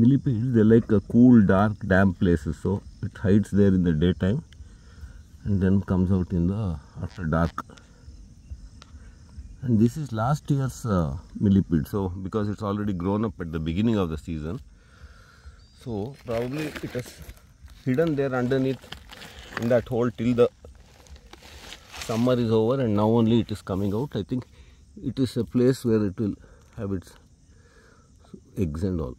millipedes, they like cool, dark, damp places, so it hides there in the daytime and then comes out in the after dark. And this is last year's millipede, so because it's already grown up at the beginning of the season, so probably it has hidden there underneath in that hole till the summer is over, and now only it is coming out. I think it is a place where it will have its eggs and all.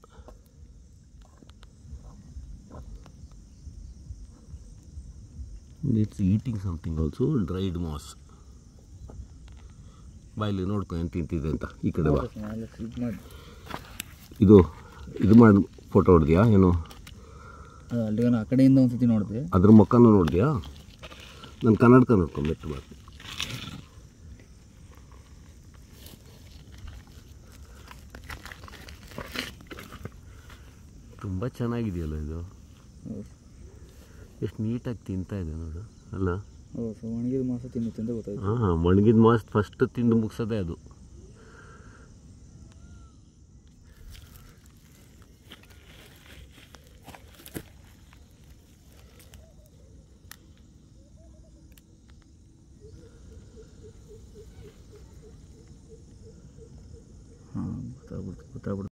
It's eating something also, dried moss. ಬಾಯಲ್ಲಿ ನೋಡ್ಕೊ ಏನು ತಿಂತಿದೆ ಅಂತ. ಈ ಕಡೆ ಬಾ. ಇದು ಮಾಡಿ photo ಹೊಡೆದ್ಯಾ ಏನು? ಅಲ್ಲಿ ಆ ಕಡೆಯಿಂದ ಒಂದ್ಸತಿ ನೋಡಿದೆ. ಅದ್ರ ಮುಖನೂ ನೋಡಿದ್ಯಾ? ನಾನು ಕನ್ನಡಕ ನೋಡ್ಕೊಂಡ್ಬಿಟ್ಟು ಬಾ. ತುಂಬ ಚೆನ್ನಾಗಿದೆಯಲ್ಲ ಇದು, ಎಷ್ಟು ನೀಟಾಗಿ ತಿಂತಾ ಇದೆ ನೋಡು ಅಲ್ಲ. ಒಣಗಿದ ಮಾಸ ತಿನ್ನುತ್ತೆ ಅಂತ ಗೊತ್ತಾಯ್ತು. ಹಾಂ, ಒಣಗಿದ ಮಾಸ ಫಸ್ಟ್ ತಿಂದು ಮುಗಿಸೋದೆ ಅದು. ಗೊತ್ತಾಗ್ಬಿಡ್ತು.